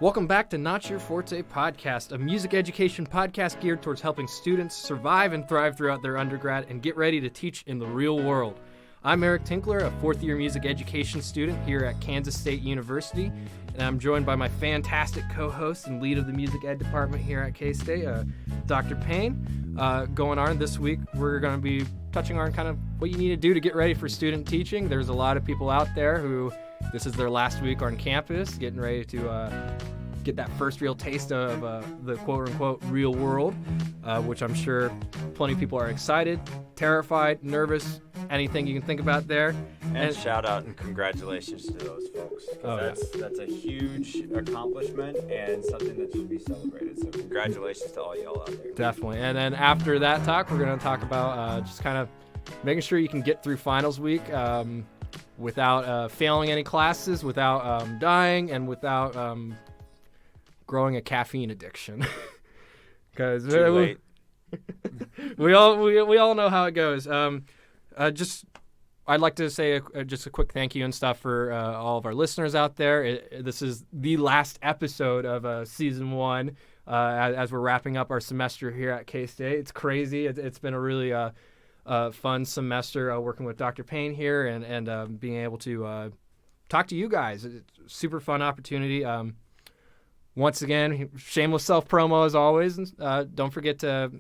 Welcome back to Not Your Forte Podcast, a music education podcast geared towards helping students survive and thrive throughout their undergrad and get ready to teach in the real world. I'm Eric Tinkler, a fourth-year music education student here at Kansas State University, and I'm joined by my fantastic co-host and lead of the music ed department here at K-State, Dr. Payne. Going on this week, we're going to be touching on kind of what you need to do to get ready for student teaching. There's a lot of people out there who this is their last week on campus, getting ready to get that first real taste of the quote-unquote real world, which I'm sure plenty of people are excited, terrified, nervous, anything you can think about there. And shout out and congratulations to those folks. That's a huge accomplishment and something that should be celebrated. So congratulations to all y'all out there. Definitely. And then after that talk, we're going to talk about just kind of making sure you can get through finals week without failing any classes, without dying, and without growing a caffeine addiction. Because we all know how it goes. I'd like to say just a quick thank you and stuff for all of our listeners out there. This is the last episode of season 1 as we're wrapping up our semester here at K-State. It's crazy. It's been a really fun semester working with Dr. Payne here and being able to talk to you guys. It's a super fun opportunity. Once again, shameless self-promo as always. Don't forget to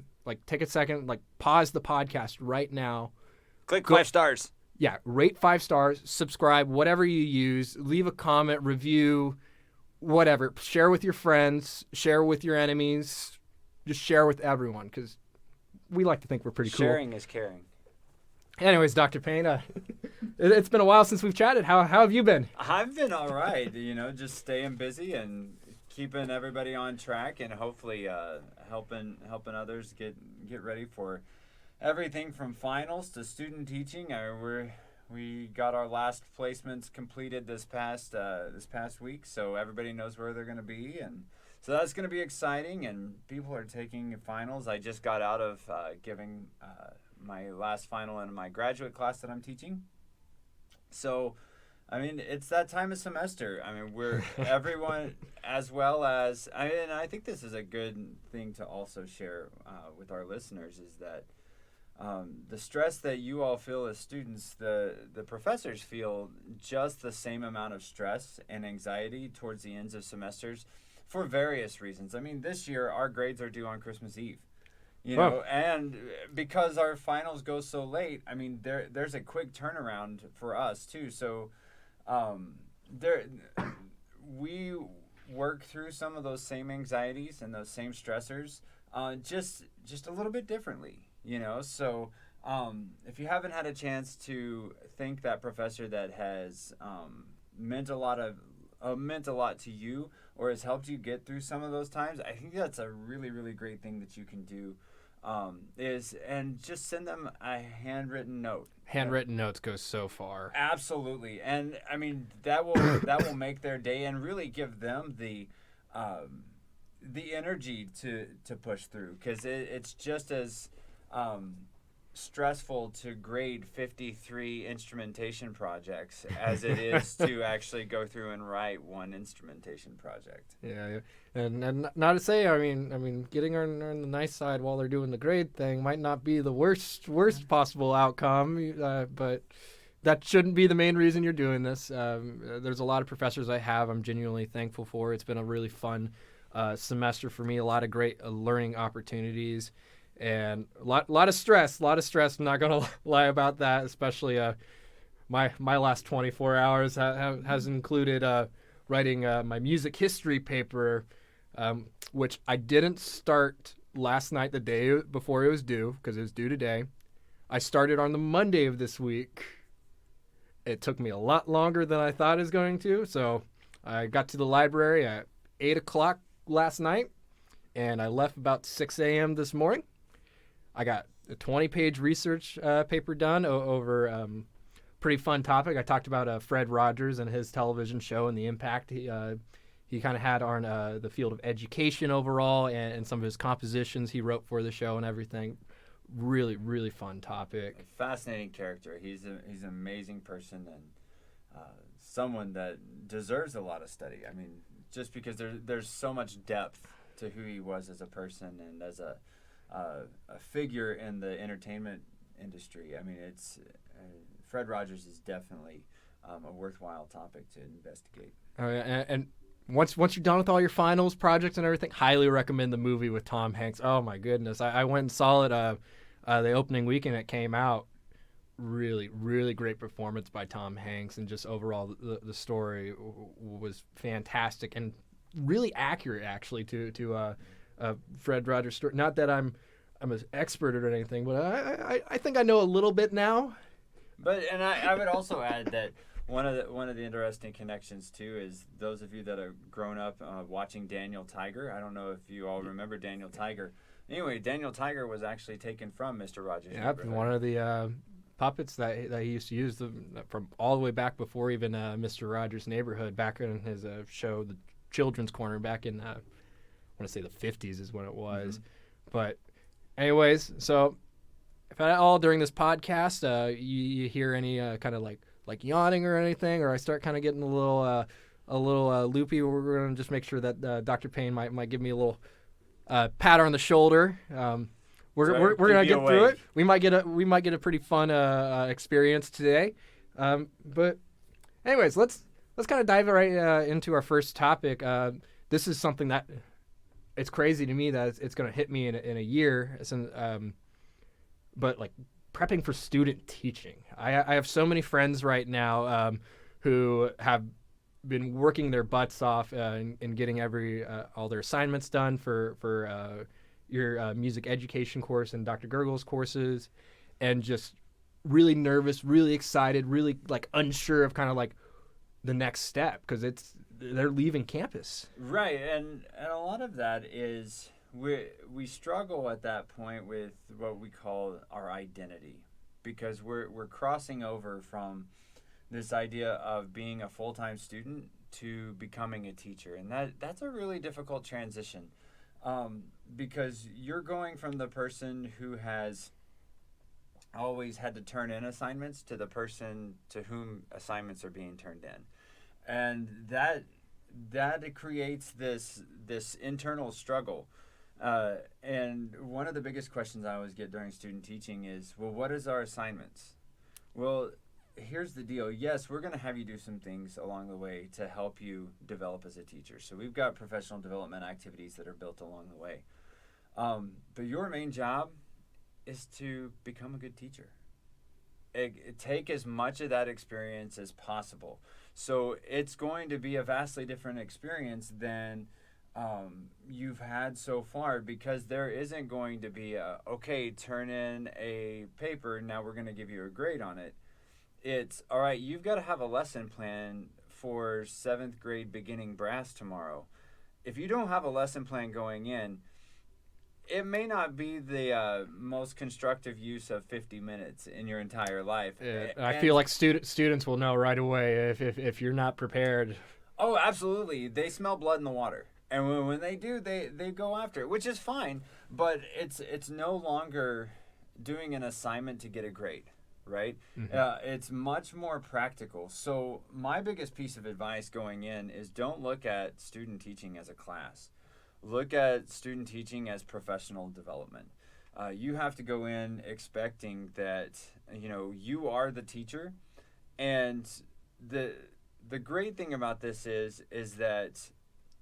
take a second, pause the podcast right now. Click 5 stars. Yeah, rate 5 stars, subscribe, whatever you use, leave a comment, review, whatever. Share with your friends, share with your enemies, just share with everyone because we like to think we're pretty cool. Sharing is caring. Anyways, Dr. Payne, it's been a while since we've chatted. How have you been? I've been all right, just staying busy and keeping everybody on track and hopefully helping others get ready for everything from finals to student teaching. We got our last placements completed this past week, so everybody knows where they're going to be, and so that's going to be exciting. And people are taking finals. I just got out of giving my last final in my graduate class that I'm teaching. So, it's that time of semester. We're everyone, as well as, and I think this is a good thing to also share with our listeners, is that the stress that you all feel as students, the professors feel just the same amount of stress and anxiety towards the ends of semesters for various reasons. This year our grades are due on Christmas Eve. And because our finals go so late, there's a quick turnaround for us too. So we work through some of those same anxieties and those same stressors, just a little bit differently, So if you haven't had a chance to thank that professor that has meant a lot to you or has helped you get through some of those times, I think that's a really, really great thing that you can do. And just send them a handwritten note. Handwritten notes go so far. Absolutely, and that will make their day and really give them the energy to push through, because it's just as stressful to grade 53 instrumentation projects as it is to actually go through and write one instrumentation project. Yeah. And not to say, getting on the nice side while they're doing the grade thing might not be the worst possible outcome, but that shouldn't be the main reason you're doing this. There's a lot of professors I'm genuinely thankful for. It's been a really fun semester for me, a lot of great learning opportunities. And a lot of stress. I'm not going to lie about that, especially my last 24 hours has included writing my music history paper, which I didn't start last night, the day before it was due, because it was due today. I started on the Monday of this week. It took me a lot longer than I thought it was going to, so I got to the library at 8 o'clock last night, and I left about 6 a.m. this morning. I got a 20-page research paper done over pretty fun topic. I talked about Fred Rogers and his television show and the impact he kind of had on the field of education overall, and some of his compositions he wrote for the show and everything. Really, really fun topic. A fascinating character. He's an amazing person and someone that deserves a lot of study. just because there's so much depth to who he was as a person and as a figure in the entertainment industry. I mean, it's Fred Rogers is definitely a worthwhile topic to investigate. And once you're done with all your finals projects and everything, highly recommend the movie with Tom Hanks. Oh my goodness, I went and saw it the opening weekend it came out. Really, really great performance by Tom Hanks, and just overall the story was fantastic and really accurate, actually, to Fred Rogers' story. Not that I'm an expert or anything, but I think I know a little bit now. But and I would also add that one of the interesting connections too is those of you that have grown up watching Daniel Tiger. I don't know if you all remember Daniel Tiger. Anyway, Daniel Tiger was actually taken from Mr. Rogers' Yep, one of the puppets that he used to use from all the way back before even Mr. Rogers' Neighborhood, back in his show, The Children's Corner, back in, I want to say the 50s is when it was. Mm-hmm. But anyways, so if at all during this podcast you hear any kind of like yawning or anything, or I start kind of getting a little loopy, we're going to just make sure that Dr. Payne might give me a little pat on the shoulder. We're gonna get through it. We might get a pretty fun experience today. But anyways, let's kind of dive right into our first topic. This is something that it's crazy to me that it's gonna hit me in a year. But like prepping for student teaching, I have so many friends right now who have been working their butts off in getting all their assignments done for your music education course and Dr. Gergel's courses, and just really nervous, really excited, really like unsure of kind of like the next step, because they're leaving campus. Right, and a lot of that is we struggle at that point with what we call our identity, because we're crossing over from this idea of being a full-time student to becoming a teacher, and that's a really difficult transition. Because you're going from the person who has always had to turn in assignments to the person to whom assignments are being turned in. And that creates this internal struggle. And one of the biggest questions I always get during student teaching is, well, what is our assignments? Well, here's the deal. Yes, we're going to have you do some things along the way to help you develop as a teacher. So we've got professional development activities that are built along the way. But your main job is to become a good teacher. Take as much of that experience as possible. So it's going to be a vastly different experience than you've had so far, because there isn't going to be okay, turn in a paper, now we're going to give you a grade on it. It's, all right, you've got to have a lesson plan for 7th grade beginning brass tomorrow. If you don't have a lesson plan going in, it may not be the most constructive use of 50 minutes in your entire life. Yeah, I feel like students will know right away if you're not prepared. Oh, absolutely. They smell blood in the water. And when they do, they go after it, which is fine. But it's no longer doing an assignment to get a grade. Right? Mm-hmm. It's much more practical. So my biggest piece of advice going in is don't look at student teaching as a class. Look at student teaching as professional development. You have to go in expecting that, you are the teacher. And the great thing about this is that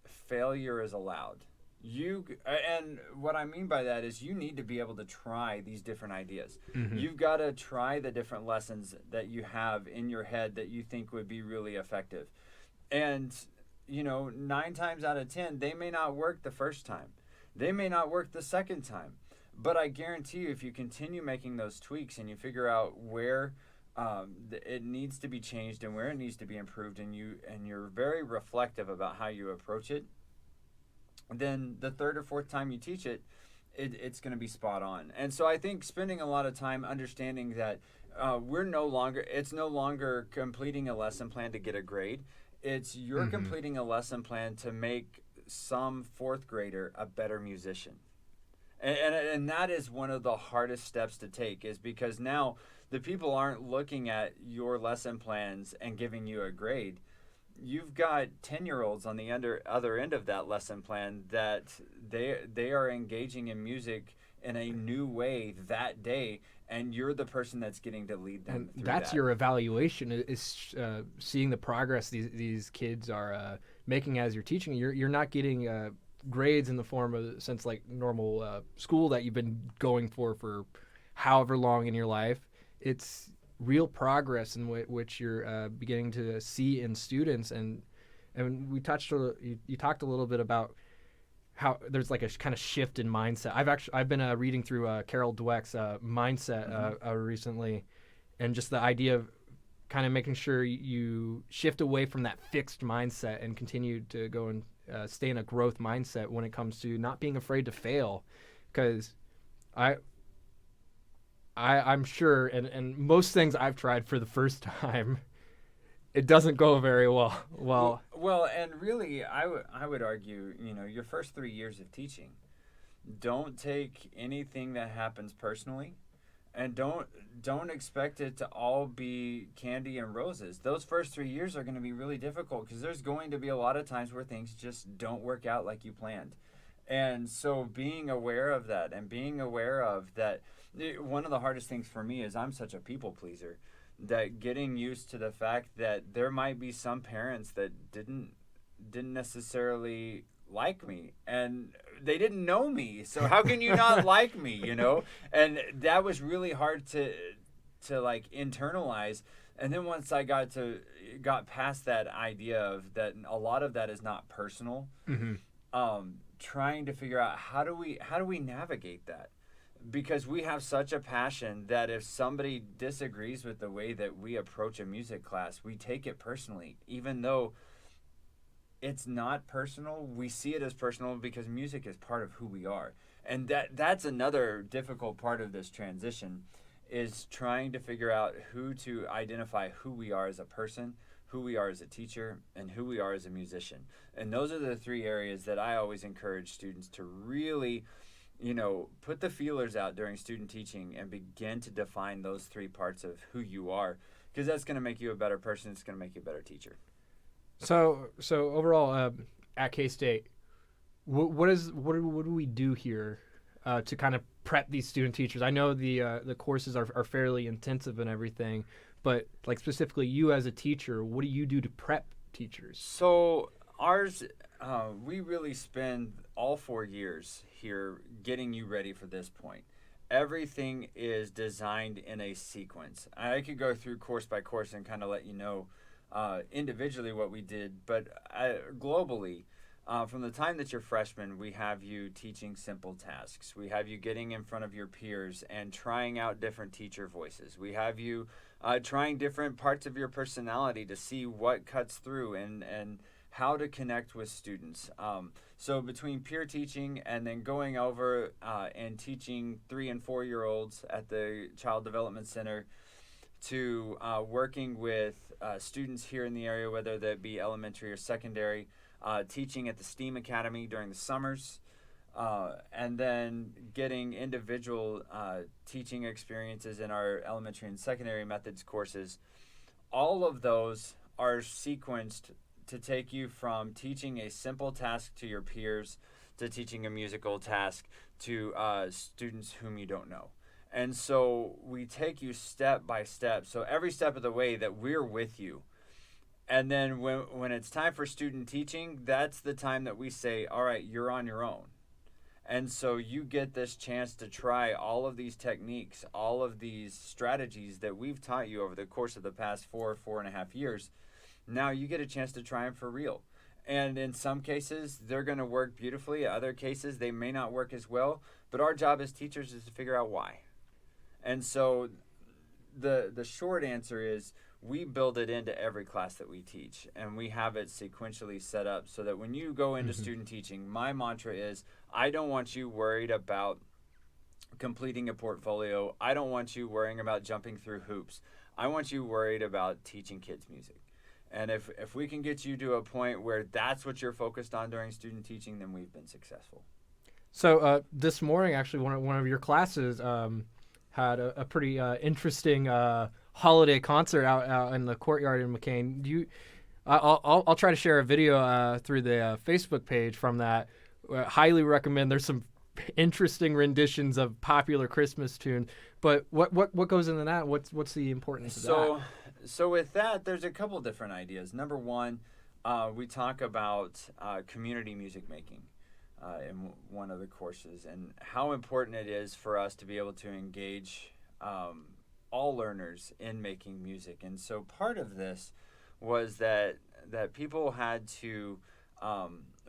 failure is allowed. And what I mean by that is you need to be able to try these different ideas. Mm-hmm. You've got to try the different lessons that you have in your head that you think would be really effective. And, 9 times out of 10, they may not work the first time. They may not work the second time. But I guarantee you, if you continue making those tweaks and you figure out where it needs to be changed and where it needs to be improved, and you're very reflective about how you approach it, then the 3rd or 4th time you teach it, it's going to be spot on. And so I think spending a lot of time understanding that it's no longer completing a lesson plan to get a grade. It's you're mm-hmm. completing a lesson plan to make some 4th grader a better musician. And that is one of the hardest steps to take, is because now the people aren't looking at your lesson plans and giving you a grade. you've got 10-year-olds on the other end of that lesson plan that they are engaging in music in a new way that day, and you're the person that's getting to lead them And through that's that. your evaluation is seeing the progress these kids are making as you're teaching. You're not getting grades in the form of since like normal school that you've been going for however long in your life. It's real progress in which you're beginning to see in students, and you talked a little bit about how there's like a kind of shift in mindset. I've been reading through Carol Dweck's mindset recently, and just the idea of kind of making sure you shift away from that fixed mindset and continue to go and stay in a growth mindset when it comes to not being afraid to fail, because I I'm sure, and most things I've tried for the first time, it doesn't go very well. Well, and really, I would argue, your first 3 years of teaching, don't take anything that happens personally, and don't expect it to all be candy and roses. Those first 3 years are going to be really difficult because there's going to be a lot of times where things just don't work out like you planned. And so being aware of that and being aware of that, one of the hardest things for me is I'm such a people pleaser, that getting used to the fact that there might be some parents that didn't necessarily like me, and they didn't know me, so how can you not like me, and that was really hard to like internalize. And then once I got past that idea of that, a lot of that is not personal. Mm-hmm. Trying to figure out how do we navigate that, because we have such a passion that if somebody disagrees with the way that we approach a music class, we take it personally, even though it's not personal. We see it as personal because music is part of who we are. And that's another difficult part of this transition, is trying to figure out who to identify who we are as a person, who we are as a teacher, and who we are as a musician. And those are the three areas that I always encourage students to really put the feelers out during student teaching and begin to define those three parts of who you are, because that's going to make you a better person. It's going to make you a better teacher. So overall, at K-State, what do we do here to kind of prep these student teachers? I know the courses are fairly intensive and everything, but like specifically you as a teacher, what do you do to prep teachers? So ours, we really spend all 4 years here getting you ready for this point. Everything is designed in a sequence. I could go through course by course and kind of let you know individually what we did, but globally, from the time that you're freshman, we have you teaching simple tasks. We have you getting in front of your peers and trying out different teacher voices. We have you trying different parts of your personality to see what cuts through and how to connect with students. So between peer teaching and then going over and teaching 3 and 4 year olds at the Child Development Center, to working with students here in the area, whether that be elementary or secondary, teaching at the STEAM Academy during the summers, and then getting individual teaching experiences in our elementary and secondary methods courses. All of those are sequenced to take you from teaching a simple task to your peers to teaching a musical task to students whom you don't know. And so we take you step by step. So every step of the way that we're with you. And then when it's time for student teaching, that's the time that we say, all right, you're on your own. And so you get this chance to try all of these techniques, all of these strategies that we've taught you over the course of the past 4.5 years. Now you get a chance to try them for real. And in some cases, they're going to work beautifully. Other cases, they may not work as well. But our job as teachers is to figure out why. And so the short answer is we build it into every class that we teach, and we have it sequentially set up so that when you go into student teaching, my mantra is I don't want you worried about completing a portfolio. I don't want you worrying about jumping through hoops. I want you worried about teaching kids music. And if we can get you to a point where that's what you're focused on during student teaching, then we've been successful. So this morning, actually, one of your classes had a pretty interesting holiday concert out in the courtyard in McCain. I'll try to share a video through the Facebook page from that. Highly recommend. There's some interesting renditions of popular Christmas tunes. But what goes into that? What's the importance of that? So with that, there's a couple different ideas. Number one, we talk about community music making in one of the courses, and how important it is for us to be able to engage all learners in making music. And so part of this was that people had to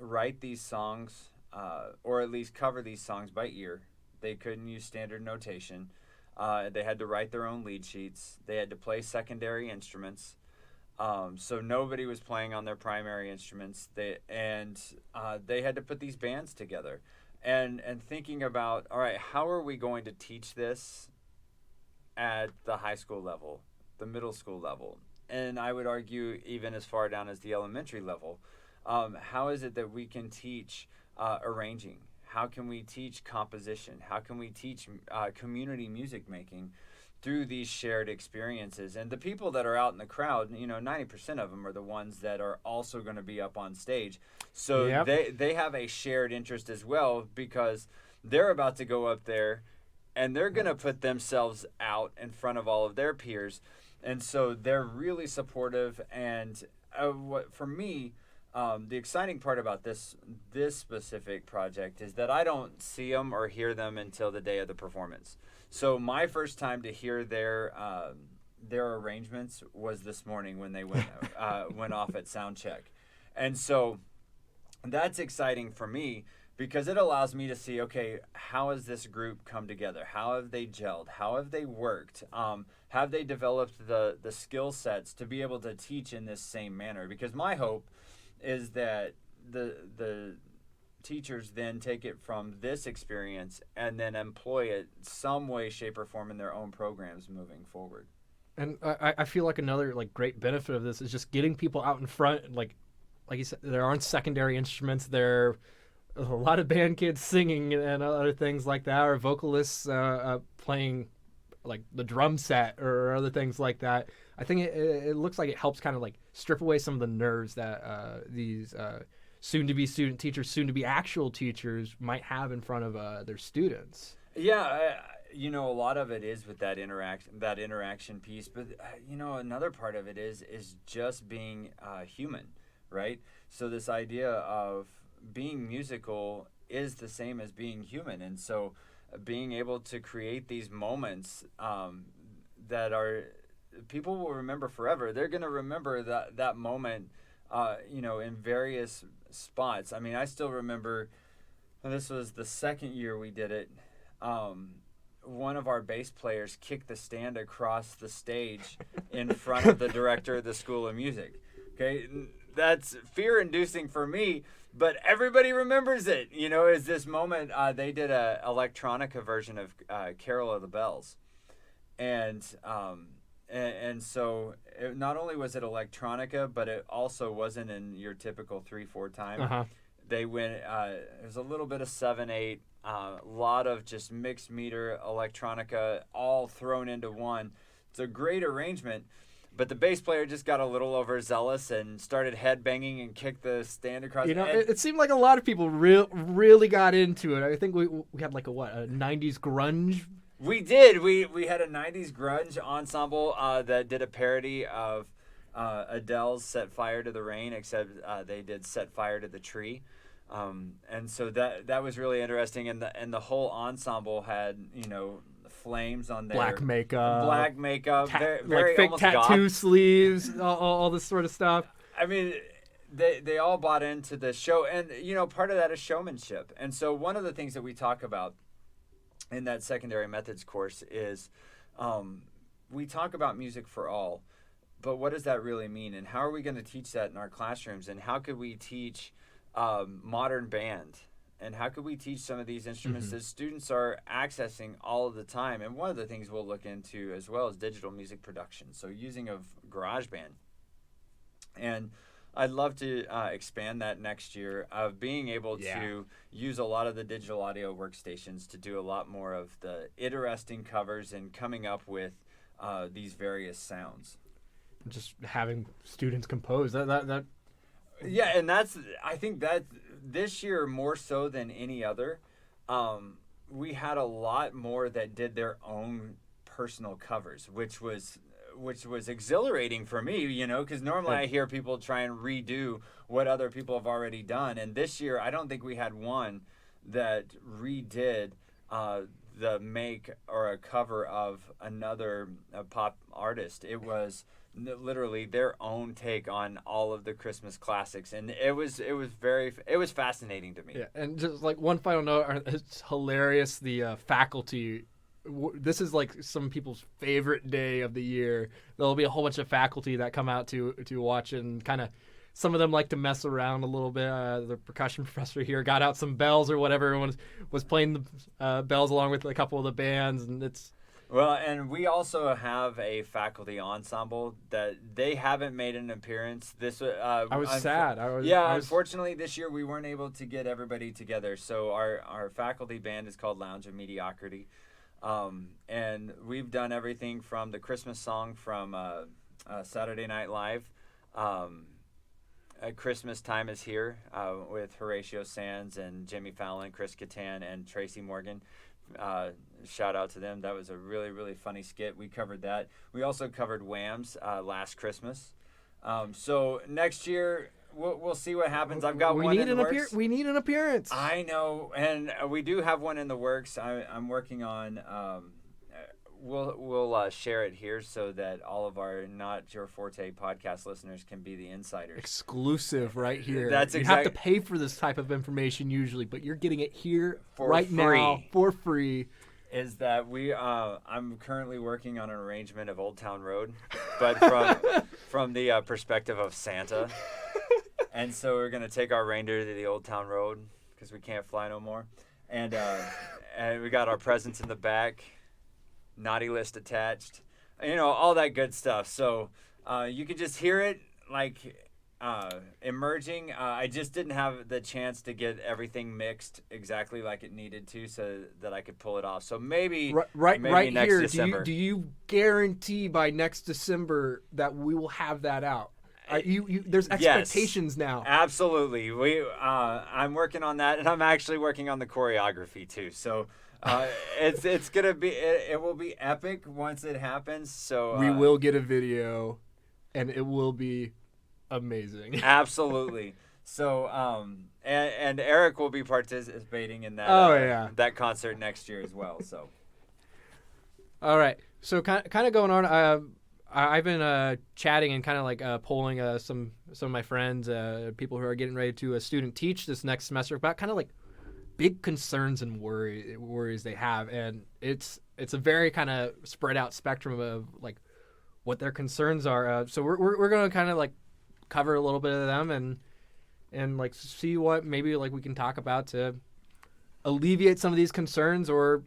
write these songs, or at least cover these songs by ear. They couldn't use standard notation. They had to write their own lead sheets. They had to play secondary instruments. So nobody was playing on their primary instruments. They had to put these bands together, and thinking about, all right, how are we going to teach this at the high school level, the middle school level, and I would argue even as far down as the elementary level. How is it that we can teach arranging? How can we teach composition? How can we teach community music making through these shared experiences? And the people that are out in the crowd, 90% of them are the ones that are also going to be up on stage. So Yep. they have a shared interest as well, because they're about to go up there and they're going to put themselves out in front of all of their peers. And so they're really supportive. And for me, the exciting part about this specific project is that I don't see them or hear them until the day of the performance. So my first time to hear their arrangements was this morning when they went off at sound check. And so that's exciting for me, because it allows me to see, okay, how has this group come together? How have they gelled? How have they worked? Have they developed the skill sets to be able to teach in this same manner? Because my hope is that the teachers then take it from this experience and then employ it some way, shape, or form in their own programs moving forward. And I feel like another great benefit of this is just getting people out in front. Like you said, there aren't secondary instruments. There a lot of band kids singing and other things like that, or vocalists playing like the drum set or other things like that. I think it looks like it helps kind of like strip away some of the nerves that these soon-to-be student teachers, soon-to-be actual teachers might have in front of their students. Yeah, a lot of it is with that interaction piece, but another part of it is just being human, right? So this idea of being musical is the same as being human, and so being able to create these moments that are people will remember forever. They're going to remember that moment, in various spots. I mean, I still remember, and this was the second year we did it. One of our bass players kicked the stand across the stage in front of the director of the School of Music. Okay, that's fear-inducing for me, but everybody remembers it. Is this moment they did a electronica version of Carol of the Bells, and so not only was it electronica, but it also wasn't in your typical 3/4 time. Uh-huh. They went. There's a little bit of 7/8, a lot of just mixed meter electronica, all thrown into one. It's a great arrangement, but the bass player just got a little overzealous and started headbanging and kicked the stand across. It seemed like a lot of people really got into it. I think we had like a 90s grunge. We did. We had a 90s grunge ensemble that did a parody of Adele's Set Fire to the Rain, except they did Set Fire to the Tree. And so that was really interesting, and the whole ensemble had flames on their black makeup, very fake almost tattoo goth. sleeves, all this sort of stuff. I mean, they all bought into the show, and part of that is showmanship. And so one of the things that we talk about in that secondary methods course is we talk about music for all, but what does that really mean, and how are we going to teach that in our classrooms, and how could we teach modern band, and how could we teach some of these instruments that students are accessing all of the time? And one of the things we'll look into as well is digital music production, so using of GarageBand. And I'd love to expand that next year, of being able to use a lot of the digital audio workstations to do a lot more of the interesting covers and coming up with these various sounds. just having students compose that. Yeah, and I think that this year more so than any other, we had a lot more that did their own personal covers, which was exhilarating for me, because normally I hear people try and redo what other people have already done, and this year I don't think we had one that redid the make or a cover of another pop artist. It was literally their own take on all of the Christmas classics, and it was fascinating to me. Yeah, and just like one final note, it's hilarious. The faculty. This is like some people's favorite day of the year. There'll be a whole bunch of faculty that come out to watch, and kind of some of them like to mess around a little bit. The percussion professor here got out some bells or whatever, and was playing the bells along with a couple of the bands, and it's. Well, and we also have a faculty ensemble that they haven't made an appearance. I was sad. Unfortunately, this year we weren't able to get everybody together. So our faculty band is called Lounge of Mediocrity. And we've done everything from the Christmas song from Saturday Night Live. Christmas Time is Here with Horatio Sands and Jimmy Fallon, Chris Kattan, and Tracy Morgan. Shout out to them. That was a really, really funny skit. We covered that. We also covered Wham's Last Christmas. So next year, we'll see what happens. I've got one in the works. We need an appearance. I know, and we do have one in the works. I'm working on. We'll share it here so that all of our Not Your Forte podcast listeners can be the insiders. Exclusive right here. That's you have to pay for this type of information usually, but you're getting it here for free. Now for free. Is that I'm currently working on an arrangement of Old Town Road, but from the perspective of Santa. And so we're going to take our reindeer to the Old Town Road because we can't fly no more. And we got our presents in the back, naughty list attached, all that good stuff. So you could just hear it like emerging. I just didn't have the chance to get everything mixed exactly like it needed to so that I could pull it off. So maybe right next here, December. do you guarantee by next December that we will have that out? There's expectations now. Absolutely. I'm working on that, and I'm actually working on the choreography too. So it's gonna be it will be epic once it happens. So we will get a video, and it will be amazing. Absolutely. So and Eric will be participating in that that concert next year as well. So all right. So kind of going on. I've been chatting and kind of like polling some of my friends, people who are getting ready to student teach this next semester about kind of like big concerns and worries they have, and it's a very kind of spread out spectrum of like what their concerns are. So we're gonna kind of like cover a little bit of them and like see what maybe like we can talk about to alleviate some of these concerns or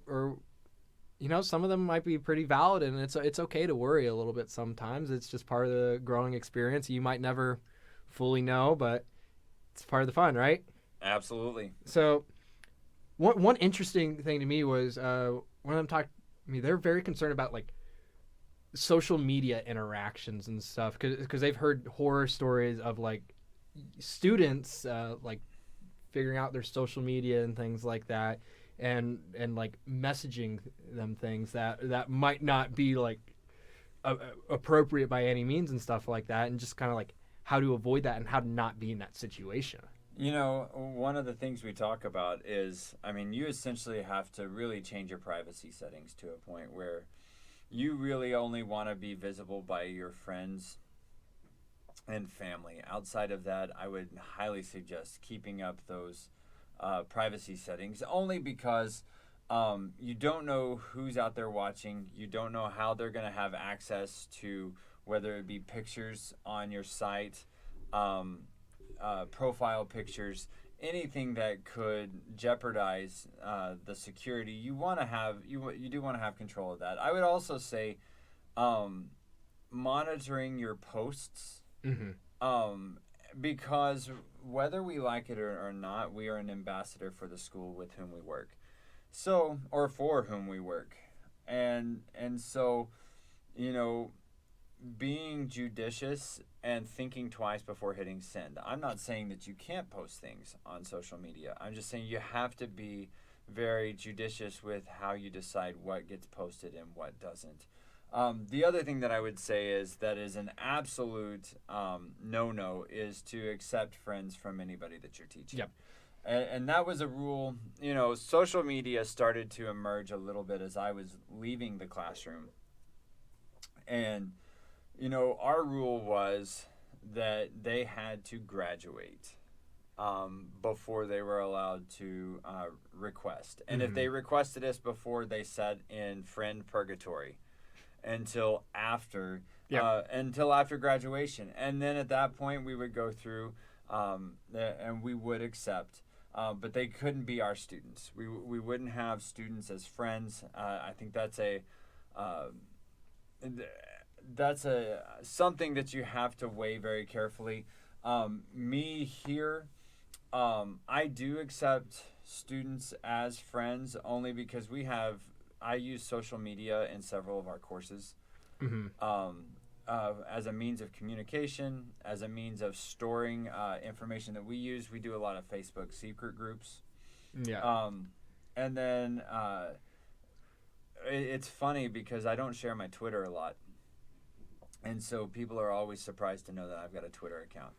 some of them might be pretty valid, and it's okay to worry a little bit sometimes. It's just part of the growing experience. You might never fully know, but it's part of the fun, right? Absolutely. So one interesting thing to me was one of them talked to me. They're very concerned about like social media interactions and stuff because they've heard horror stories of like students like figuring out their social media and things like that. And like messaging them things that might not be like appropriate by any means and stuff like that, and just kind of like how to avoid that and how to not be in that situation. One of the things we talk about is, you essentially have to really change your privacy settings to a point where you really only want to be visible by your friends and family. Outside of that, I would highly suggest keeping up those privacy settings, only because you don't know who's out there watching. You don't know how they're going to have access to, whether it be pictures on your site, profile pictures, anything that could jeopardize the security. You want to have you do want to have control of that. I would also say monitoring your posts. Mm-hmm. Because whether we like it or not, we are an ambassador for the school with whom we work, or for whom we work, and so, being judicious and thinking twice before hitting send. I'm not saying that you can't post things on social media. I'm just saying you have to be very judicious with how you decide what gets posted and what doesn't. The other thing that I would say is that is an absolute no-no is to accept friends from anybody that you're teaching. Yep. And that was a rule. You know, social media started to emerge a little bit as I was leaving the classroom. And, you know, our rule was that they had to graduate before they were allowed to request. And if they requested us before, they sat in friend purgatory until after graduation. And then at that point, we would go through and we would accept. But they couldn't be our students. We wouldn't have students as friends. I think that's something that you have to weigh very carefully. Me here, I do accept students as friends only because I use social media in several of our courses. As a means of communication, as a means of storing information that we use. We do a lot of Facebook secret groups. Yeah. And then it's funny because I don't share my Twitter a lot. And so people are always surprised to know that I've got a Twitter account.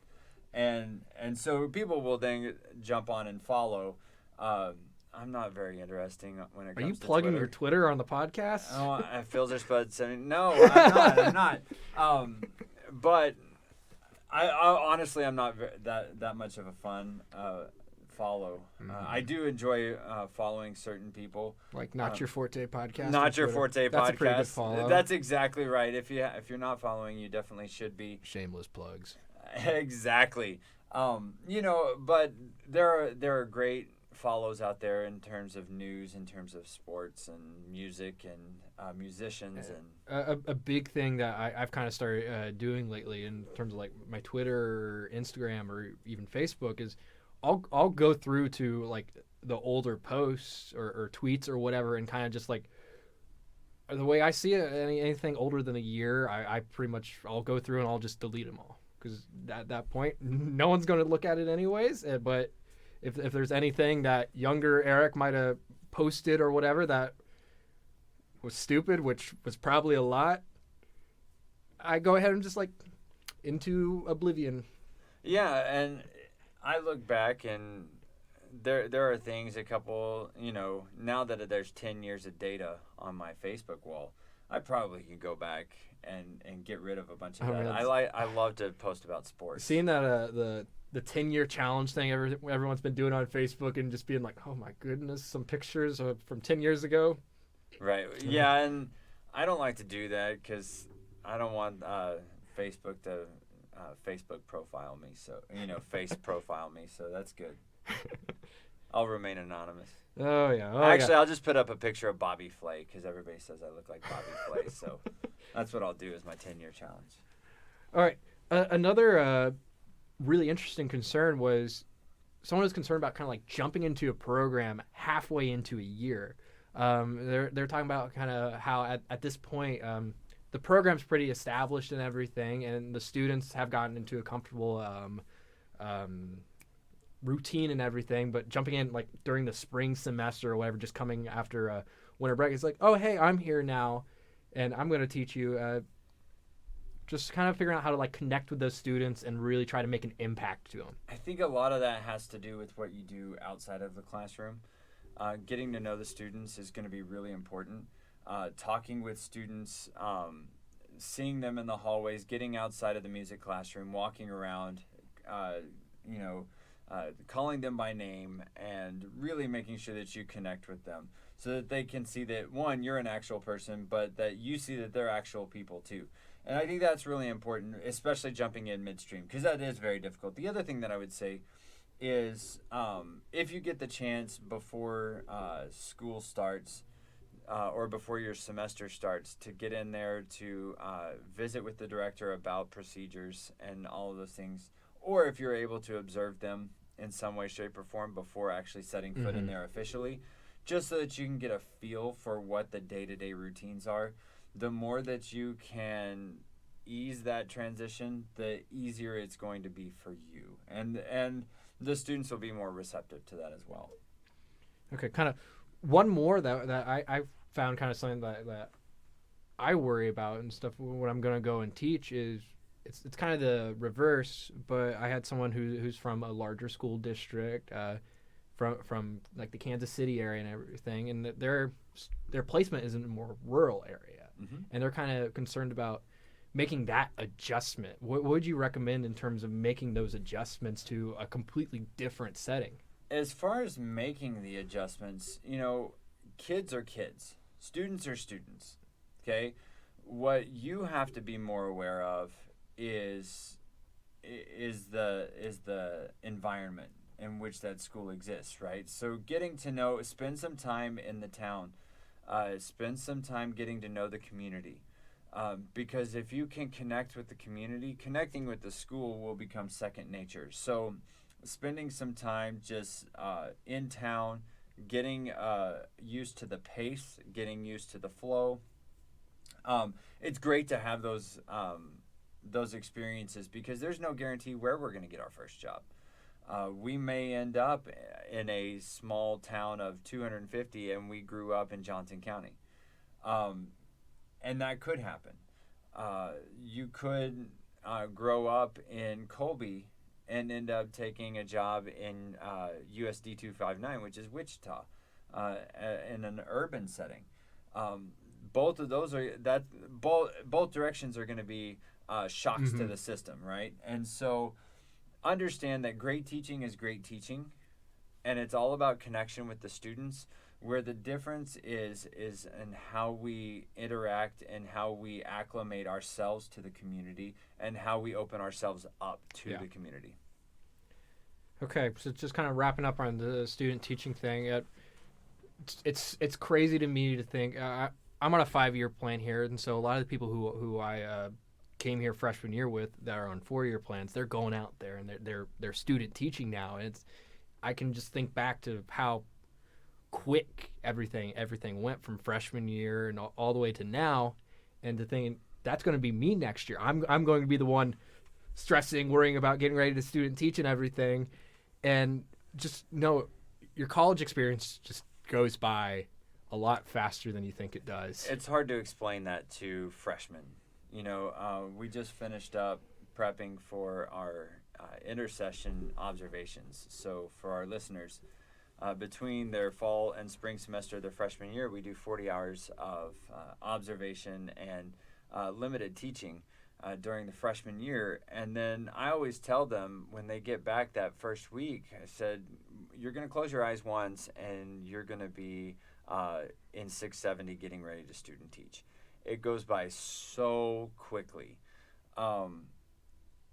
And so people will then jump on and follow. I'm not very interesting when it comes to Are you plugging Twitter. your Twitter on the podcast? Oh, I feel there's but saying no, I'm not. But I honestly, I'm not that much of a fun follow. I do enjoy following certain people. Like Not Your Forte podcast. Not Your Forte podcast. That's a pretty good follow. That's exactly right. If you're not following, you definitely should be. Shameless plugs. Exactly. You know, but there are great follows out there in terms of news, in terms of sports and music and musicians and a big thing that I've kind of started doing lately in terms of like my Twitter or Instagram or even Facebook is I'll go through to like the older posts or tweets or whatever and kind of just like the way I see it, anything older than a year, I pretty much I'll go through and I'll just delete them all because at that point no one's going to look at it anyways. But if there's anything that younger Eric might have posted or whatever that was stupid, which was probably a lot, I go ahead and just like into oblivion. Yeah, and I look back and there are things, a couple, you know, now that there's 10 years of data on my Facebook wall, I probably can go back and get rid of a bunch of that. I love to post about sports. Seeing that the 10-year challenge thing everyone's been doing on Facebook and just being like, oh my goodness, some pictures from 10 years ago. Right. Yeah, and I don't like to do that because I don't want Facebook to Facebook profile me. So, you know, face profile me. So that's good. I'll remain anonymous. Oh, yeah. Actually, I'll just put up a picture of Bobby Flay because everybody says I look like Bobby Flay. So that's what I'll do as my 10-year challenge. All right. Another really interesting concern was someone was concerned about kind of like jumping into a program halfway into a year. They're talking about kind of how at this point the program's pretty established and everything, and the students have gotten into a comfortable routine and everything, but jumping in like during the spring semester or whatever, just coming after winter break, it's like, oh, hey, I'm here now and I'm going to teach you. Just kind of figuring out how to like connect with those students and really try to make an impact to them. I think a lot of that has to do with what you do outside of the classroom. Getting to know the students is going to be really important. Talking with students, seeing them in the hallways, getting outside of the music classroom, walking around, calling them by name, and really making sure that you connect with them so that they can see that, one, you're an actual person, but that you see that they're actual people too. And I think that's really important, especially jumping in midstream, because that is very difficult. The other thing that I would say is if you get the chance before school starts or before your semester starts to get in there to visit with the director about procedures and all of those things, or if you're able to observe them in some way, shape, or form before actually setting foot in there officially, just so that you can get a feel for what the day-to-day routines are. The more that you can ease that transition, the easier it's going to be for you, and the students will be more receptive to that as well. Okay, kind of one more that I found kind of something that I worry about and stuff when I'm going to go and teach is it's kind of the reverse, but I had someone who's from a larger school district, from like the Kansas City area and everything, and their placement is in a more rural area, and they're kind of concerned about making that adjustment. What would you recommend in terms of making those adjustments to a completely different setting? As far as making the adjustments, kids are kids, students are students. Okay, what you have to be more aware of is the environment in which that school exists, right? So spend some time in the town, spend some time getting to know the community, because if you can connect with the community, connecting with the school will become second nature. So spending some time just in town, getting used to the pace, getting used to the flow. It's great to have those experiences because there's no guarantee where we're going to get our first job. We may end up in a small town of 250 and we grew up in Johnson County. And that could happen. You could grow up in Colby and end up taking a job in USD 259, which is Wichita, in an urban setting. Both of those both directions are going to be shocks to the system, right? And so understand that great teaching is great teaching, and it's all about connection with the students. Where the difference is in how we interact and how we acclimate ourselves to the community and how we open ourselves up to the community. Okay, so just kind of wrapping up on the student teaching thing. It's crazy to me to think I'm on a 5-year plan here, and so a lot of the people who I came here freshman year with that are on 4-year plans, they're going out there and they're student teaching now, and I can just think back to how quick everything went from freshman year and all the way to now, and to think that's going to be me next year. I'm going to be the one stressing, worrying about getting ready to student teach and everything, and just know your college experience just goes by a lot faster than you think it does. It's hard to explain that to freshmen. We just finished up prepping for our intersession observations. So for our listeners, between their fall and spring semester, their freshman year, we do 40 hours of observation and limited teaching during the freshman year. And then I always tell them when they get back that first week, I said, you're going to close your eyes once and you're going to be in 670 getting ready to student teach. It goes by so quickly.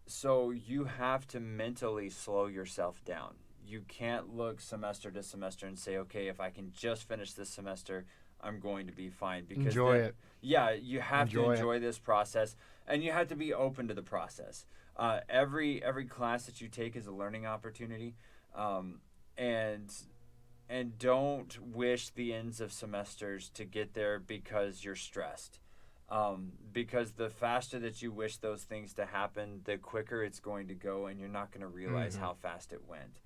So you have to mentally slow yourself down. You can't look semester to semester and say, okay, if I can just finish this semester, I'm going to be fine. Because enjoy it. Yeah, you have to enjoy this process, and you have to be open to the process. Every class that you take is a learning opportunity, and don't wish the ends of semesters to get there because you're stressed. Because the faster that you wish those things to happen, the quicker it's going to go, and you're not going to realize how fast it went.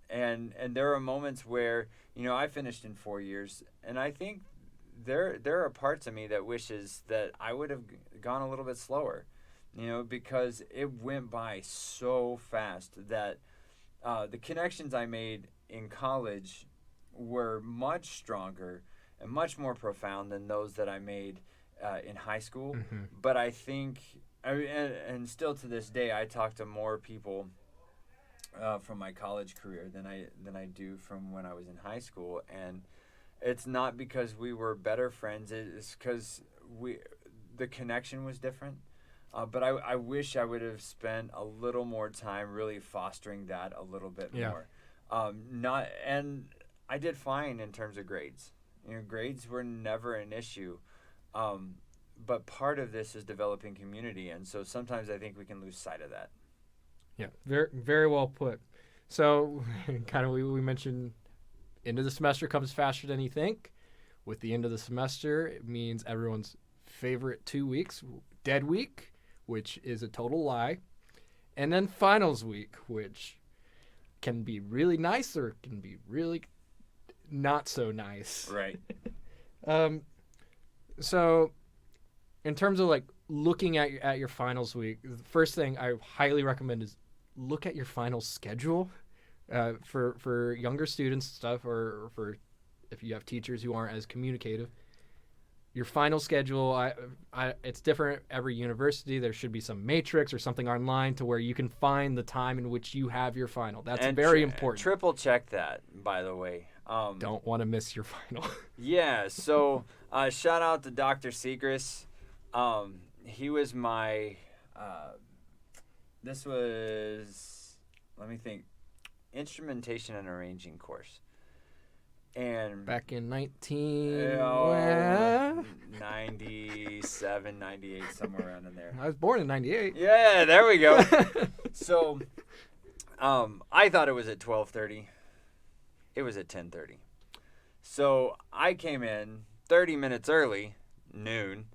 And there are moments where, I finished in 4 years, and I think there are parts of me that wishes that I would have gone a little bit slower, because it went by so fast that the connections I made in college were much stronger and much more profound than those that I made in high school. But I think, and still to this day, I talk to more people from my college career than I do from when I was in high school, and it's not because we were better friends. It's because the connection was different. But I wish I would have spent a little more time really fostering that a little bit more. And I did fine in terms of grades. Grades were never an issue. But part of this is developing community, and so sometimes I think we can lose sight of that. Yeah, very, very well put. So, kind of, we mentioned end of the semester comes faster than you think. With the end of the semester, it means everyone's favorite 2 weeks, dead week, which is a total lie, and then finals week, which can be really nice or can be really not so nice. Right. So in terms of like looking at your finals week, the first thing I highly recommend is look at your final schedule for younger students and stuff, or for if you have teachers who aren't as communicative. Your final schedule, it's different every university. There should be some matrix or something online to where you can find the time in which you have your final. That's very important. Triple check that, by the way. Don't want to miss your final. Yeah, so shout out to Dr. Segrist. He was my, this was, let me think, instrumentation and arranging course. And back in 97, 98, somewhere around in there. I was born in 98. Yeah, there we go. So, I thought it was at 12:30. It was at 10:30. So I came in 30 minutes early, noon,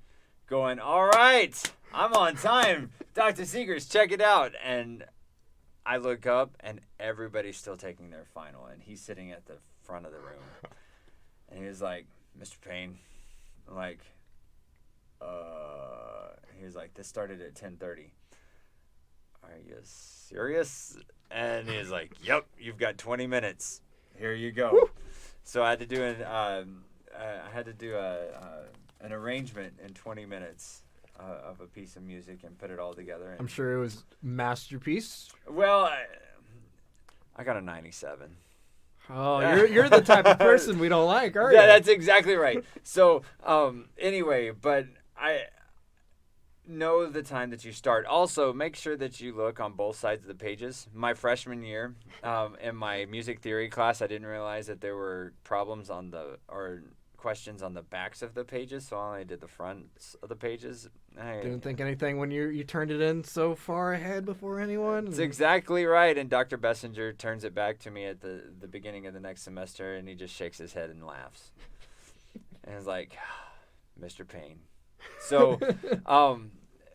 going, all right, I'm on time. Dr. Seegers, check it out. And I look up, and everybody's still taking their final, and he's sitting at the front of the room. And he was like, Mr. Payne. I'm like, he was like, this started at 10:30. Are you serious? And he was like, yep, you've got 20 minutes. Here you go. Woo! So I had to do an arrangement in 20 minutes of a piece of music and put it all together. I'm sure it was masterpiece. Well, I got a 97. Oh, you're the type of person we don't like, aren't you? Yeah, that's exactly right. So anyway, but I know the time that you start. Also, make sure that you look on both sides of the pages. My freshman year, in my music theory class, I didn't realize that there were problems or questions on the backs of the pages, so I only did the fronts of the pages. Didn't think anything when you turned it in so far ahead before anyone. That's exactly right. And Dr. Bessinger turns it back to me at the beginning of the next semester, and he just shakes his head and laughs. And it's like, Mr. Payne. So,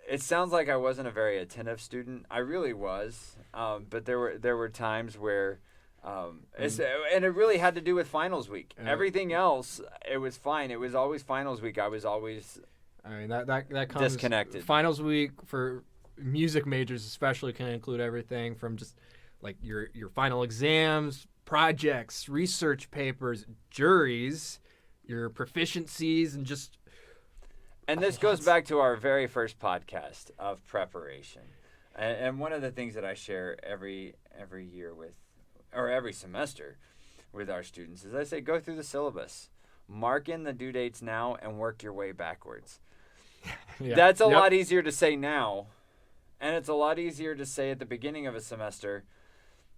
it sounds like I wasn't a very attentive student. I really was, but there were times where, and it really had to do with finals week. Everything else, it was fine. It was always finals week. I was always, that comes disconnected. Finals week for music majors especially can include everything from just like your final exams, projects, research papers, juries, your proficiencies, and just. And this goes back to our very first podcast of preparation. And one of the things that I share every year every semester with our students is I say, go through the syllabus. Mark in the due dates now and work your way backwards. Yeah. That's a lot easier to say now. And it's a lot easier to say at the beginning of a semester.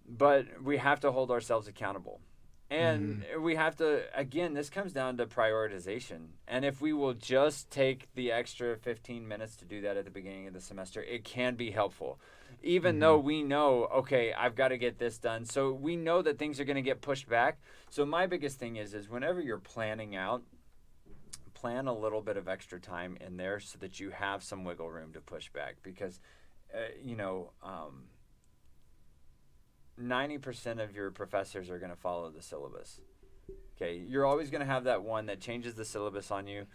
But we have to hold ourselves accountable. And we have to, again, this comes down to prioritization. And if we will just take the extra 15 minutes to do that at the beginning of the semester, it can be helpful. Even though we know, okay, I've got to get this done. So we know that things are going to get pushed back. So my biggest thing is whenever you're planning out, plan a little bit of extra time in there so that you have some wiggle room to push back. Because, 90% of your professors are going to follow the syllabus. Okay, you're always going to have that one that changes the syllabus on you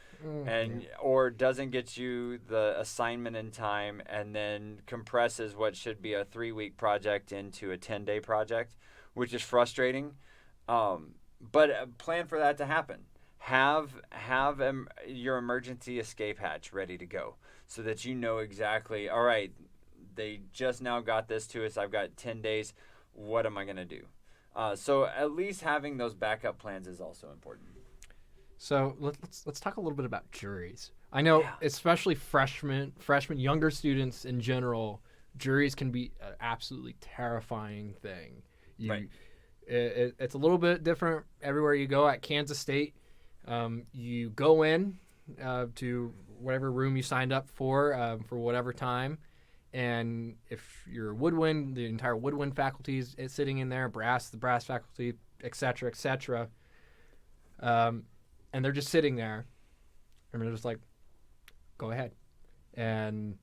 or doesn't get you the assignment in time and then compresses what should be a 3-week project into a 10-day project, which is frustrating. But plan for that to happen. Have your emergency escape hatch ready to go so that you know exactly, all right, they just now got this to us. I've got 10 days. What am I going to do? So at least having those backup plans is also important. So let's talk a little bit about juries. I know, especially freshmen, younger students in general, juries can be an absolutely terrifying thing. Right. It's a little bit different everywhere you go. At Kansas State, you go in to whatever room you signed up for whatever time. And if you're woodwind, the entire woodwind faculty is sitting in there, the brass faculty, et cetera, et cetera. And they're just sitting there. And they're just like, go ahead. and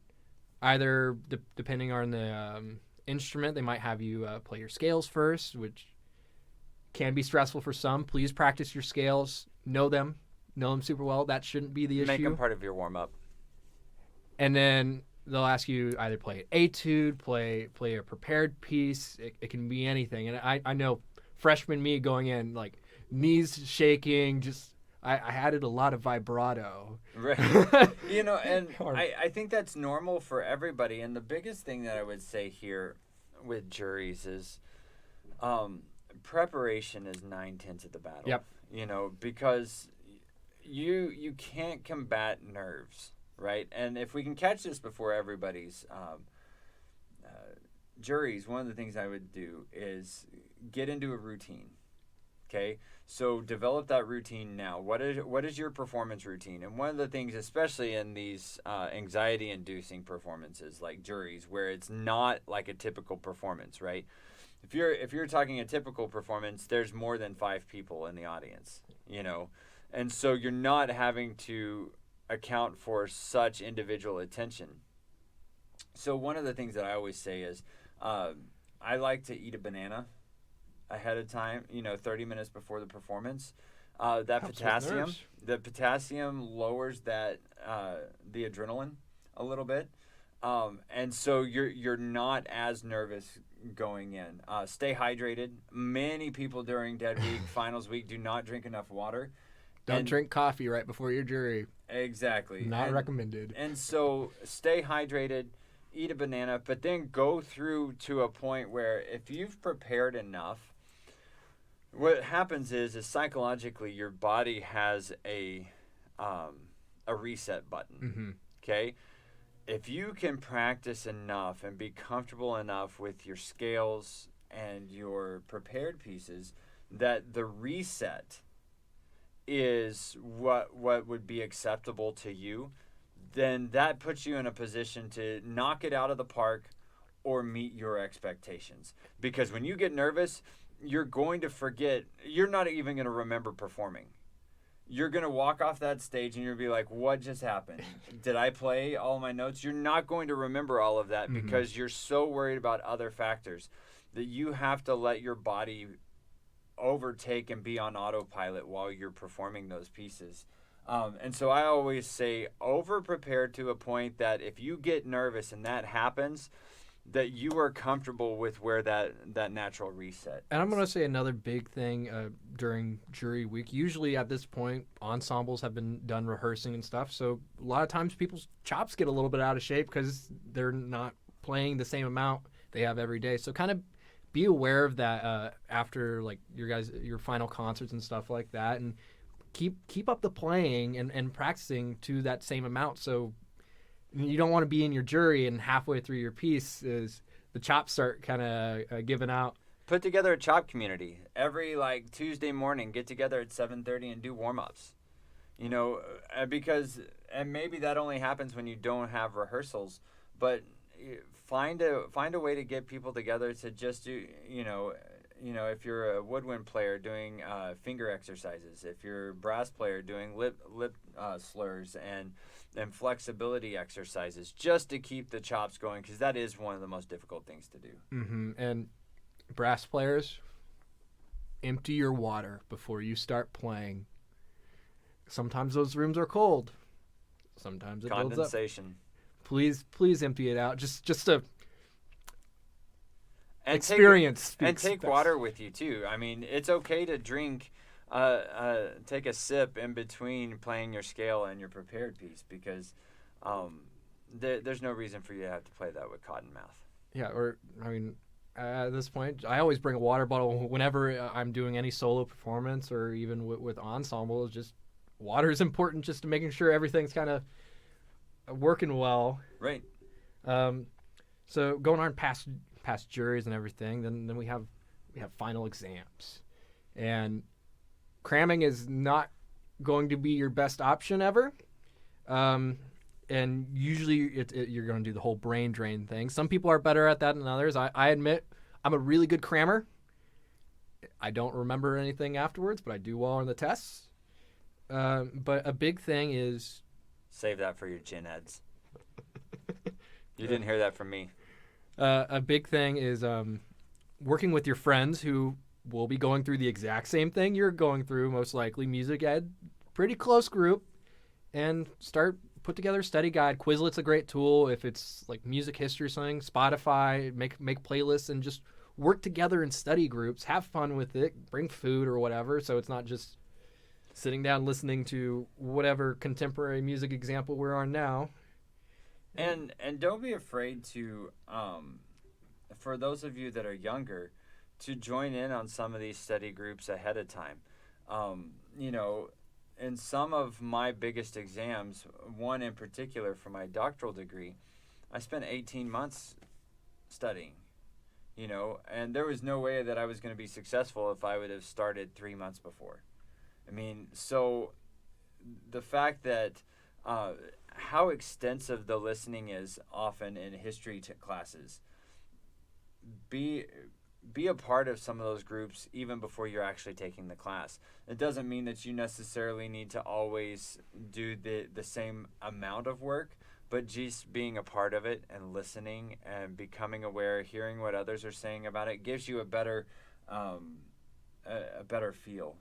either depending on the instrument, they might have you play your scales first, which can be stressful for some. Please practice your scales, know them super well. That shouldn't be the issue. Make them part of your warm up. And then they'll ask you either play an etude, play a prepared piece. It can be anything. And I know freshman me going in, like, knees shaking, just I added a lot of vibrato. Right. And I think that's normal for everybody. And the biggest thing that I would say here with juries is preparation is 9/10 of the battle. Yep. Because you can't combat nerves, right? And if we can catch this before everybody's juries, one of the things I would do is get into a routine. Okay, so develop that routine now. What is your performance routine? And one of the things, especially in these anxiety-inducing performances like juries, where it's not like a typical performance, right? If you're talking a typical performance, there's more than 5 people in the audience, and so you're not having to account for such individual attention. So one of the things that I always say is, I like to eat a banana ahead of time, 30 minutes before the performance. That potassium lowers the adrenaline a little bit. And so you're not as nervous going in. Stay hydrated. Many people during dead week, finals week, do not drink enough water. Don't drink coffee right before your jury. Exactly. Not recommended. And so stay hydrated, eat a banana, but then go through to a point where if you've prepared enough, what happens is psychologically your body has a reset button. Mm-hmm. Okay? If you can practice enough and be comfortable enough with your scales and your prepared pieces, that the reset is what would be acceptable to you, then that puts you in a position to knock it out of the park or meet your expectations. Because when you get nervous, you're going to forget. You're not even going to remember performing. You're going to walk off that stage and you'll be like, what just happened? Did I play all my notes? You're not going to remember all of that because you're so worried about other factors that you have to let your body overtake and be on autopilot while you're performing those pieces. And so I always say over-prepare to a point that if you get nervous and that happens, that you are comfortable with where that natural reset. And I'm going to say another big thing during jury week. Usually at this point, ensembles have been done rehearsing and stuff. So a lot of times people's chops get a little bit out of shape because they're not playing the same amount they have every day. So kind of be aware of that after like your final concerts and stuff like that, and keep up the playing and practicing to that same amount. So you don't want to be in your jury and halfway through your piece is the chops start kind of giving out. Put together a chop community. Every Tuesday morning, get together at 7:30 and do warm-ups. Because maybe that only happens when you don't have rehearsals, but find a way to get people together to just do, if you're a woodwind player doing finger exercises, if you're a brass player doing lip slurs and flexibility exercises, just to keep the chops going, because that is one of the most difficult things to do. Mm-hmm. And brass players, empty your water before you start playing. Sometimes those rooms are cold. Sometimes it builds up. Condensation. Please empty it out. Just to and experience. Take water with you too. I mean, it's okay to drink. Take a sip in between playing your scale and your prepared piece, because there's no reason for you to have to play that with cotton mouth. Yeah, at this point, I always bring a water bottle whenever I'm doing any solo performance or even with ensemble. Just water is important, just to making sure everything's kind of working well. Right. So going on past juries and everything, then we have final exams, and cramming is not going to be your best option ever. And usually you're going to do the whole brain drain thing. Some people are better at that than others. I admit I'm a really good crammer. I don't remember anything afterwards, but I do well on the tests. But a big thing is... Save that for your gin eds. You didn't hear that from me. A big thing is working with your friends who will be going through the exact same thing you're going through, most likely music ed, pretty close group, and put together a study guide. Quizlet's a great tool if it's like music history or something. Spotify, make playlists and just work together in study groups. Have fun with it. Bring food or whatever, so it's not just sitting down listening to whatever contemporary music example we're on now. And don't be afraid to, for those of you that are younger, to join in on some of these study groups ahead of time. In some of my biggest exams, one in particular for my doctoral degree, I spent 18 months studying, and there was no way that I was going to be successful if I would have started 3 months before. I mean, so the fact that how extensive the listening is often in history classes, be a part of some of those groups even before you're actually taking the class. It doesn't mean that you necessarily need to always do the same amount of work, but just being a part of it and listening and becoming aware, hearing what others are saying about it, gives you a better feel,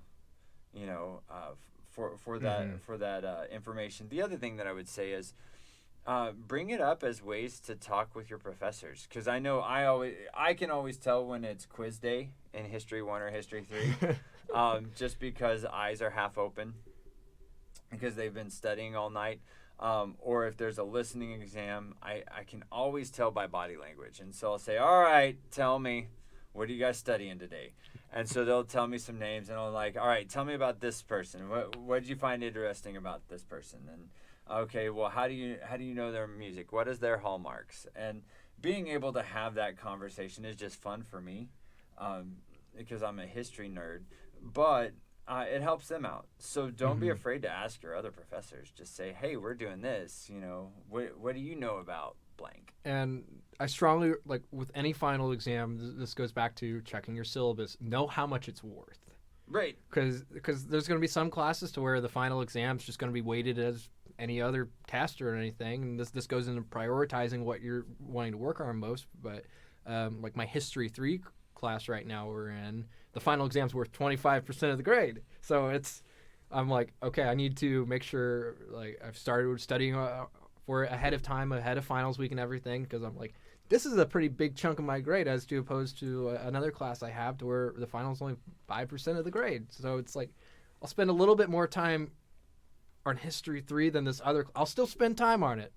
for that information. The other thing that I would say is bring it up as ways to talk with your professors, because I know I can always tell when it's quiz day in History 1 or History 3, just because eyes are half open because they've been studying all night, or if there's a listening exam, I can always tell by body language, and so I'll say, all right, tell me, what are you guys studying today? And so they'll tell me some names, and I'm like, all right, tell me about this person. What did you find interesting about this person? And okay, well, how do you know their music? What is their hallmarks? And being able to have that conversation is just fun for me, because I'm a history nerd, but it helps them out. So don't be afraid to ask your other professors. Just say, hey, we're doing this. What do you know about blank? And I strongly, like with any final exam, this goes back to checking your syllabus. Know how much it's worth. Right. Because there's going to be some classes to where the final exam's just going to be weighted as any other test or anything, and this goes into prioritizing what you're wanting to work on most. But like my History 3 class right now we're in, the final exam's worth 25% of the grade. So I'm like, okay, I need to make sure like I've started studying for ahead of time, ahead of finals week and everything, because I'm like, this is a pretty big chunk of my grade as to opposed to another class I have to where the final's only 5% of the grade. So it's like I'll spend a little bit more time on History 3 than this other. I'll still spend time on it,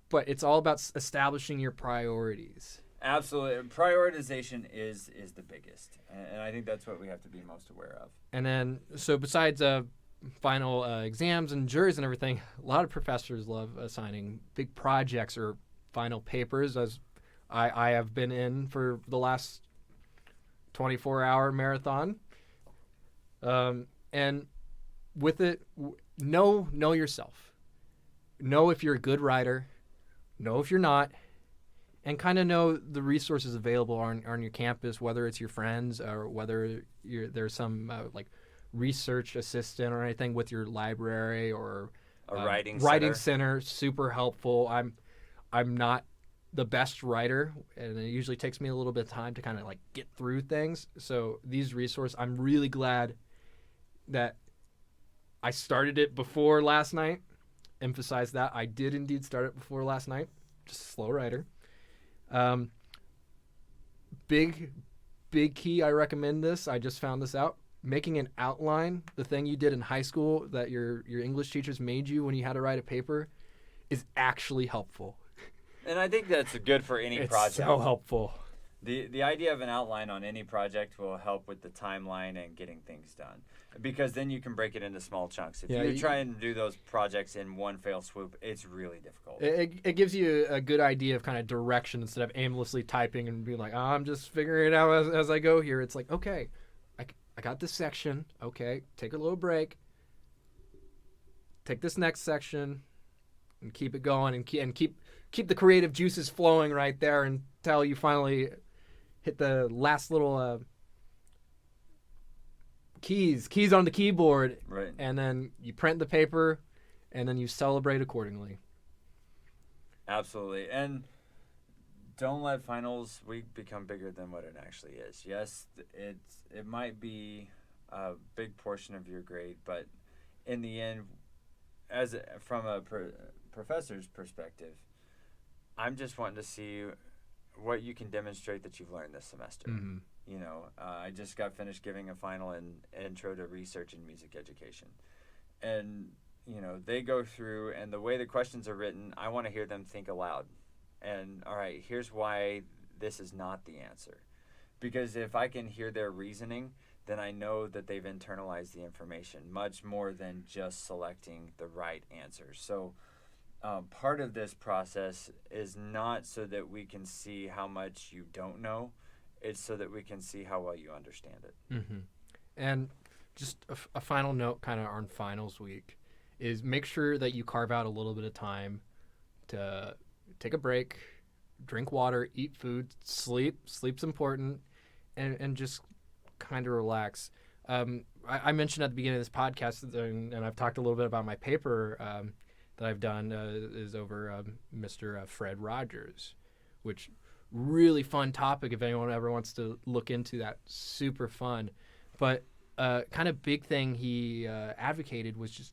but it's all about establishing your priorities. Absolutely. Prioritization is the biggest, and I think that's what we have to be most aware of. And then, so besides final exams and juries and everything, a lot of professors love assigning big projects or final papers, as I have been in for the last 24-hour marathon. And with it, know yourself. Know if you're a good writer. Know if you're not. And kind of know the resources available on your campus, whether it's your friends or whether there's some like research assistant or anything with your library or a writing center. Super helpful. I'm not the best writer, and it usually takes me a little bit of time to kind of like get through things. So these resources, I'm really glad that I started it before last night. Emphasize that I did indeed start it before last night. Just a slow writer. Big key. I recommend this. I just found this out. Making an outline, the thing you did in high school that your English teachers made you when you had to write a paper, is actually helpful. And I think that's good for any project. It's so helpful. The idea of an outline on any project will help with the timeline and getting things done, because then you can break it into small chunks. If you're trying to do those projects in one fell swoop, it's really difficult. It gives you a good idea of kind of direction instead of aimlessly typing and being like, I'm just figuring it out as I go here. It's like, okay, I got this section. Okay, take a little break. Take this next section and keep it going and keep the creative juices flowing right there until you finally hit the last little keys on the keyboard. Right. And then you print the paper and then you celebrate accordingly. Absolutely. And don't let finals week become bigger than what it actually is. Yes, it might be a big portion of your grade, but in the end, from a professor's perspective, I'm just wanting to see what you can demonstrate that you've learned this semester. Mm-hmm. You know, I just got finished giving a final in Intro to Research in Music Education. And, you know, they go through, and the way the questions are written, I want to hear them think aloud. And, all right, here's why this is not the answer. Because if I can hear their reasoning, then I know that they've internalized the information much more than just selecting the right answer. So part of this process is not so that we can see how much you don't know. It's so that we can see how well you understand it. Mm-hmm. And just a final note kind of on finals week is make sure that you carve out a little bit of time to take a break, drink water, eat food, sleep. Sleep's important, and just kind of relax. I mentioned at the beginning of this podcast, and I've talked a little bit about my paper that I've done is over Mr. Fred Rogers, which really fun topic if anyone ever wants to look into that. Super fun. But kind of big thing he advocated was just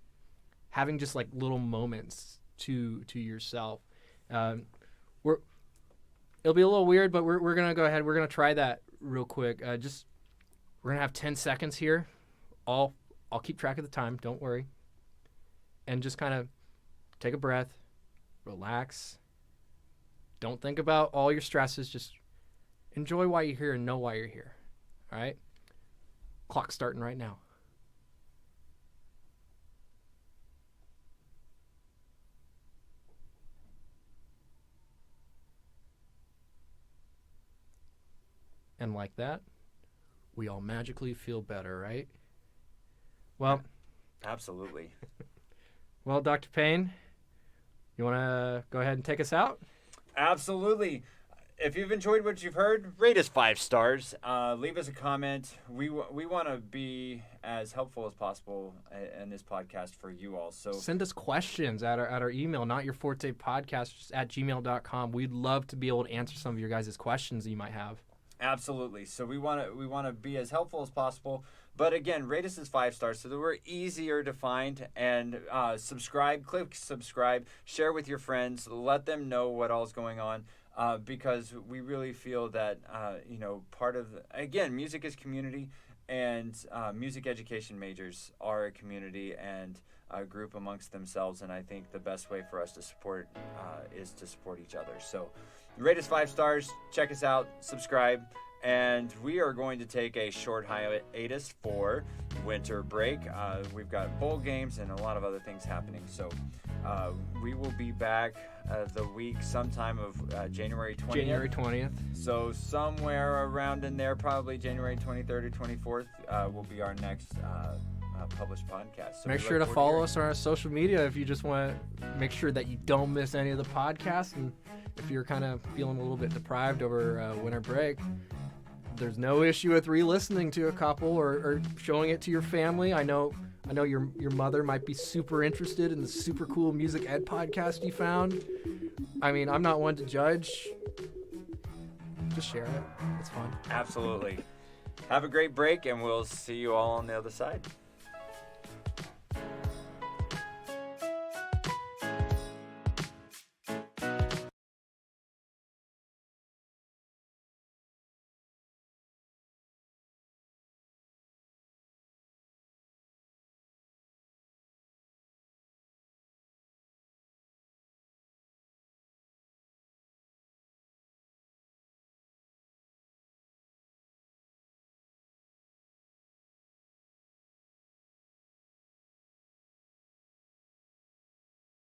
having just like little moments to yourself. It'll be a little weird, but we're gonna go ahead. We're gonna try that real quick. We're gonna have 10 seconds here. I'll keep track of the time. Don't worry. And just kind of take a breath, relax. Don't think about all your stresses. Just enjoy why you're here and know why you're here. All right? Clock starting right now. And like that, we all magically feel better, right? Well, absolutely. Well, Dr. Payne, you want to go ahead and take us out? Absolutely. If you've enjoyed what you've heard, rate us 5 stars. Leave us a comment. We want to be as helpful as possible in this podcast for you all. So send us questions at our email, notyourfortepodcast@gmail.com. We'd love to be able to answer some of your guys' questions that you might have. Absolutely. So we want to be as helpful as possible. But again, rate us as 5 stars so that we're easier to find. And subscribe, click subscribe, share with your friends, let them know what all's going on. Because we really feel that, part of, again, music is community, and music education majors are a community and a group amongst themselves. And I think the best way for us to support is to support each other. So rate us 5 stars, check us out, subscribe. And we are going to take a short hiatus for winter break. We've got bowl games and a lot of other things happening. So we will be back the week sometime of January 20th. January 20th. So somewhere around in there, probably January 23rd or 24th, will be our next published podcast. So make sure to follow us on our social media if you just want to make sure that you don't miss any of the podcasts. And if you're kind of feeling a little bit deprived over winter break, there's no issue with re-listening to a couple or showing it to your family. I know your mother might be super interested in the super cool music ed podcast you found. I mean, I'm not one to judge. Just share it. It's fun. Absolutely. Have a great break, and we'll see you all on the other side.